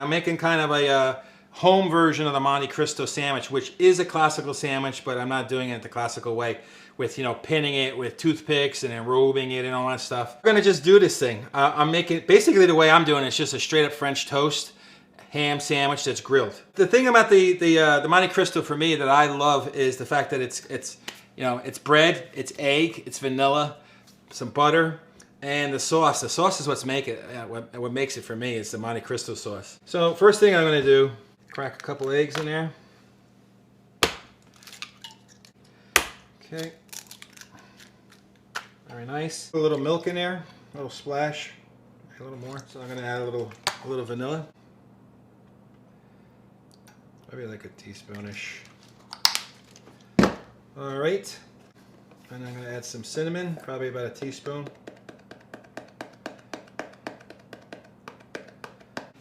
I'm making kind of a home version of the Monte Cristo sandwich, which is a classical sandwich, but I'm not doing it the classical way with, you know, pinning it with toothpicks and enrobing it and all that stuff. We're gonna just do this thing. I'm making, basically the way I'm doing it is just a straight up French toast ham sandwich that's grilled. The thing about the Monte Cristo for me that I love is the fact that it's you know, it's bread, it's egg, it's vanilla, some butter, and the sauce. The sauce is what makes it for me is the Monte Cristo sauce. So first thing I'm gonna do, crack a couple eggs in there. Okay, very nice. Put a little milk in there, a little splash, a little more. So I'm gonna add a little vanilla. Maybe like a teaspoonish. All right, and I'm gonna add some cinnamon, probably about a teaspoon.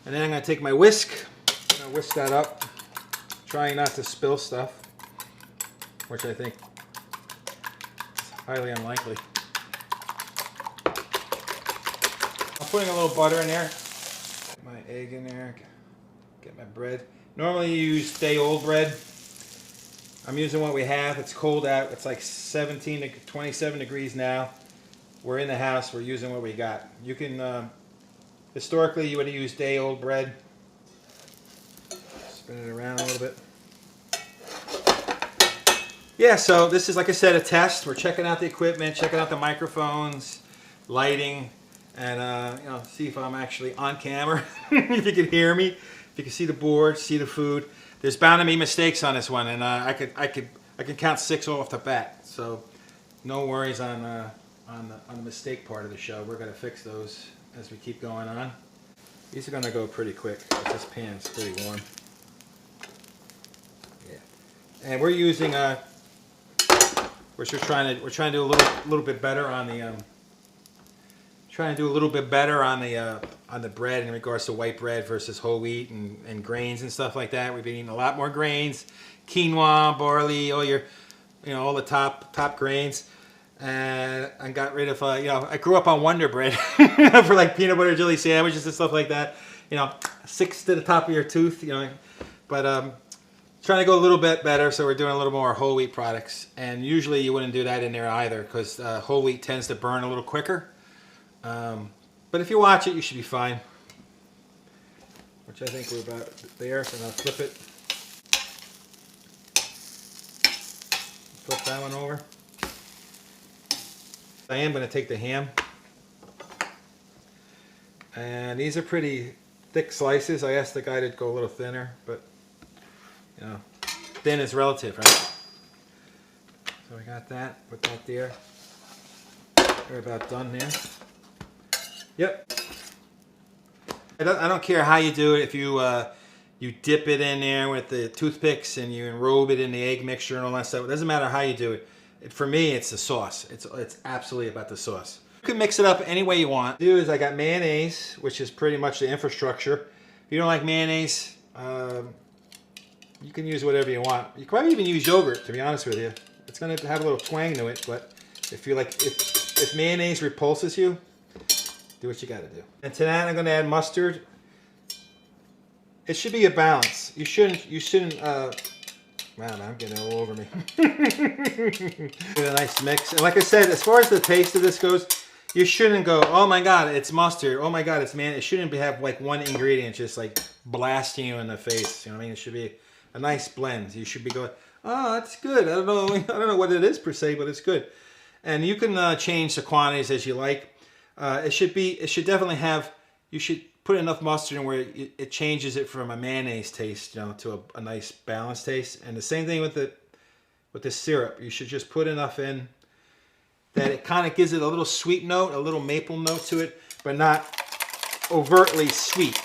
And then I'm gonna take my whisk, I'm gonna whisk that up, trying not to spill stuff, which I think is highly unlikely. I'm putting a little butter in there, get my egg in there, get my bread. Normally you use day-old bread. I'm using what we have. It's cold out. It's like 17 to 27 degrees now. We're in the house. We're using what we got. You can, historically, you would have used day-old bread. Spin it around a little bit. Yeah, so this is, like I said, a test. We're checking out the equipment, checking out the microphones, lighting, and you know, see if I'm actually on camera. If you can hear me, if you can see the board, see the food. There's bound to be mistakes on this one, and I can count 6 off the bat. So no worries on the mistake part of the show. We're gonna fix those as we keep going on. These are gonna go pretty quick. This pan's pretty warm. Yeah, and we're using we're trying to do a little bit better on the on the bread in regards to white bread versus whole wheat and grains and stuff like that. We've been eating a lot more grains, quinoa, barley, all your, you know, all the top grains. And I got rid of, you know, I grew up on Wonder Bread for like peanut butter jelly sandwiches and stuff like that. You know, 6 to the top of your tooth, you know. But trying to go a little bit better, so we're doing a little more whole wheat products. And usually you wouldn't do that in there either, because whole wheat tends to burn a little quicker. But if you watch it, you should be fine. Which I think we're about there, so now flip it. Flip that one over. I am going to take the ham. And these are pretty thick slices. I asked the guy to go a little thinner, but you know, thin is relative, right? So we got that, put that there. We're about done there. Yep. I don't care how you do it. If you you dip it in there with the toothpicks and you enrobe it in the egg mixture and all that stuff. It doesn't matter how you do it. For me, it's the sauce. It's absolutely about the sauce. You can mix it up any way you want. What I do is I got mayonnaise, which is pretty much the infrastructure. If you don't like mayonnaise, you can use whatever you want. You can probably even use yogurt, to be honest with you. It's going to have a little twang to it, but if you like, if mayonnaise repulses you, do what you got to do. And to that, I'm going to add mustard. It should be a balance. You shouldn't. Man, I'm getting all over me. Get a nice mix. And like I said, as far as the taste of this goes, you shouldn't go, oh my God, it's mustard. Oh my God, it's man. It shouldn't have like one ingredient just like blasting you in the face. You know what I mean? It should be a nice blend. You should be going, oh, that's good. I don't know what it is per se, but it's good. And you can change the quantities as you like. It should definitely have, you should put enough mustard in where it changes it from a mayonnaise taste, you know, to a nice balanced taste. And the same thing with the syrup. You should just put enough in that it kind of gives it a little sweet note, a little maple note to it, but not overtly sweet.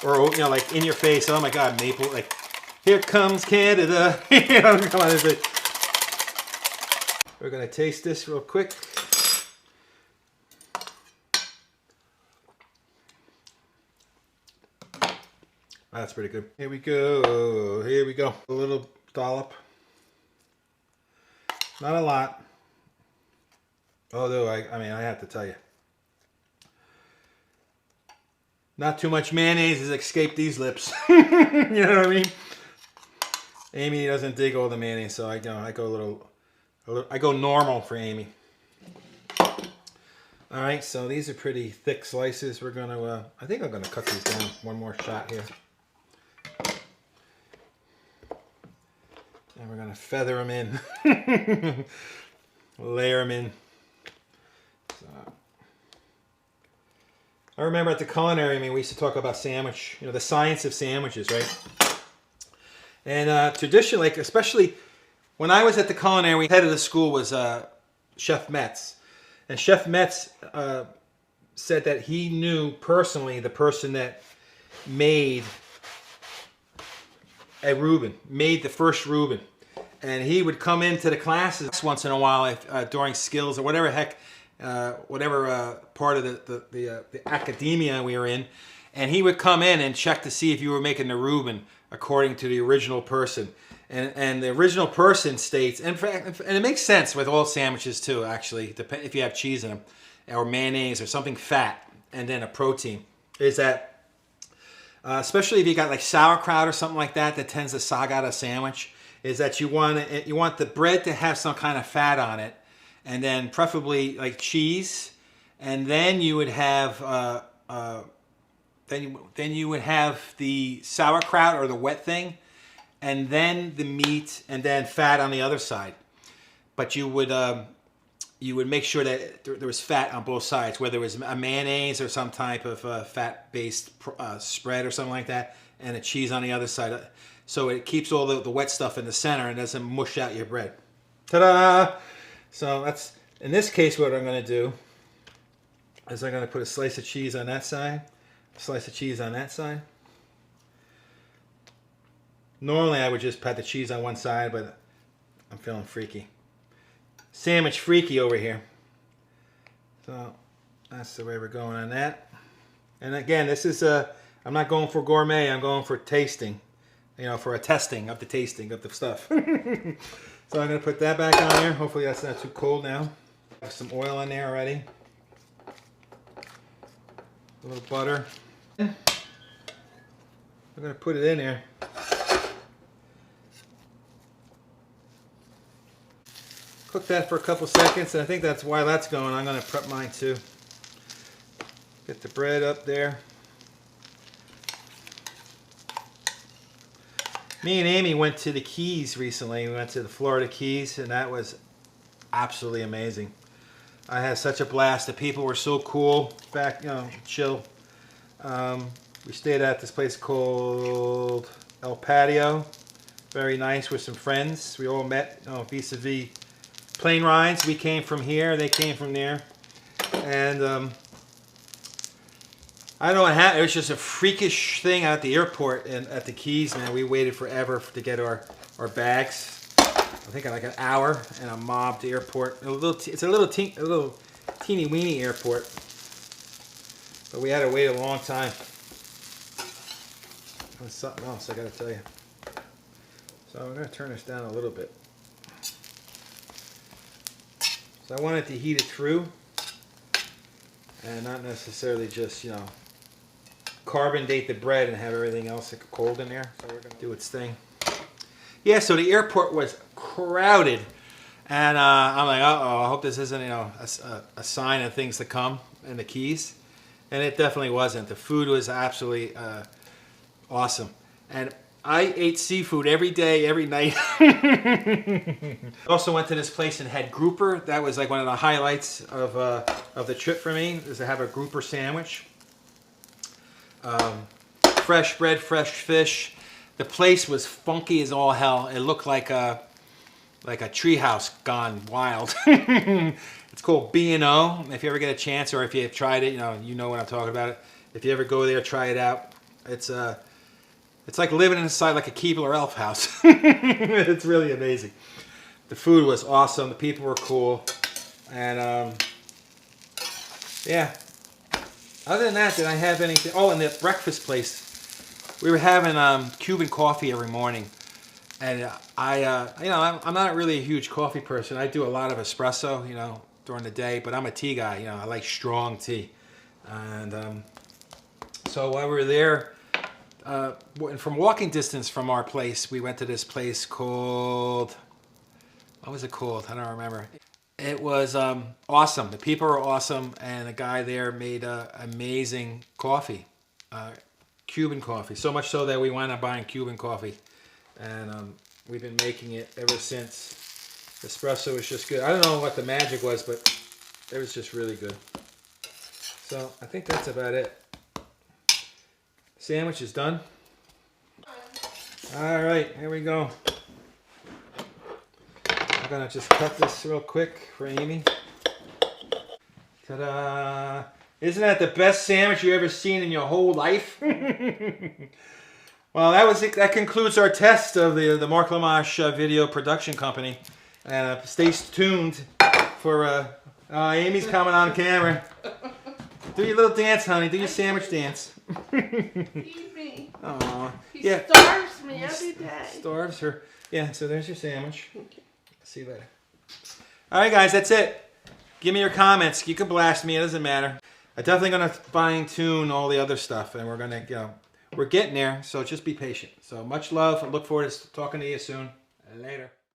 Or, you know, like in your face, oh my God, maple, like, here comes Canada. You know, come on, we're gonna taste this real quick. That's pretty good. Here we go. Here we go. A little dollop. Not a lot. Although, I mean, I have to tell you. Not too much mayonnaise has escaped these lips. You know what I mean? Amy doesn't dig all the mayonnaise, so I go I go normal for Amy. All right, so these are pretty thick slices. We're gonna, I think I'm gonna cut these down one more shot here. And we're gonna feather them in, layer them in. So, I remember at the culinary, we used to talk about sandwich, the science of sandwiches, right? And traditionally, like especially when I was at the culinary, head of the school was Chef Metz. And Chef Metz said that he knew personally the person that made a Reuben, made the first Reuben. And he would come into the classes once in a while during skills or whatever whatever part of the academia we were in. And he would come in and check to see if you were making the Reuben according to the original person. And the original person states, and it makes sense with all sandwiches too, actually, if you have cheese in them, or mayonnaise, or something fat, and then a protein, is that, especially if you got like sauerkraut or something like that tends to sog out a sandwich, is that you want the bread to have some kind of fat on it, and then preferably like cheese, and then you would have then you would have the sauerkraut or the wet thing, and then the meat, and then fat on the other side. But you would make sure that there was fat on both sides, whether it was a mayonnaise or some type of fat-based spread or something like that, and a cheese on the other side. So it keeps all the wet stuff in the center and doesn't mush out your bread. Ta-da! So that's, in this case, what I'm going to do is I'm going to put a slice of cheese on that side, a slice of cheese on that side. Normally I would just pat the cheese on one side, but I'm feeling freaky. Sandwich freaky over here. So that's the way we're going on that. And again, this is I'm not going for gourmet, I'm going for tasting. For a testing of the stuff. So I'm going to put that back on there. Hopefully that's not too cold now. Have some oil in there already. A little butter. I'm going to put it in there. Cook that for a couple seconds, and I think that's why that's going. I'm going to prep mine too. Get the bread up there. Me and Amy went to the Keys recently. We went to the Florida Keys, and that was absolutely amazing. I had such a blast. The people were so cool, chill. We stayed at this place called El Patio. Very nice with some friends. We all met vis-a-vis plane rides. We came from here, they came from there. And I don't know what happened. It was just a freakish thing at the airport and at the Keys, man. We waited forever to get our bags. I think like an hour, and a mobbed airport. It's a little teeny weeny airport, but we had to wait a long time. There's something else I got to tell you. So I'm going to turn this down a little bit. So I wanted to heat it through, and not necessarily just carbon date the bread and have everything else cold in there. So we're going to do its thing. Yeah, so the airport was crowded, and I'm like, uh-oh, I hope this isn't a sign of things to come in the Keys. And it definitely wasn't. The food was absolutely awesome. And I ate seafood every day, every night. Also went to this place and had grouper. That was like one of the highlights of the trip for me, is to have a grouper sandwich. Fresh bread, fresh fish. The place was funky as all hell. It looked like a treehouse gone wild. It's called B&O. If you ever get a chance, or if you have tried it, you know what I'm talking about. If you ever go there, try it out. It's like living inside like a Keebler Elf house. It's really amazing. The food was awesome. The people were cool. And yeah. Other than that, did I have anything? Oh, and the breakfast place. We were having Cuban coffee every morning. And I'm not really a huge coffee person. I do a lot of espresso, during the day. But I'm a tea guy. I like strong tea. And so So while we were there, from walking distance from our place, we went to this place called, what was it called? I don't remember. It was awesome. The people were awesome, and the guy there made amazing coffee, Cuban coffee. So much so that we wound up buying Cuban coffee, and we've been making it ever since. Espresso was just good. I don't know what the magic was, but it was just really good. So I think that's about it. Sandwich is done. All right, here we go. I'm gonna just cut this real quick for Amy. Ta-da! Isn't that the best sandwich you've ever seen in your whole life? Well, that concludes our test of the Mark Lamache video production company. And stay tuned for Amy's coming on camera. Do your little dance, honey. Do your sandwich dance. Feed me. Aww. He yeah. starves me every day. Starves her. Yeah, so there's your sandwich. See you later. Alright guys, that's it. Give me your comments. You can blast me, it doesn't matter. I'm definitely gonna fine tune all the other stuff, and we're gonna, we're getting there, so just be patient. So much love. I look forward to talking to you soon. Later.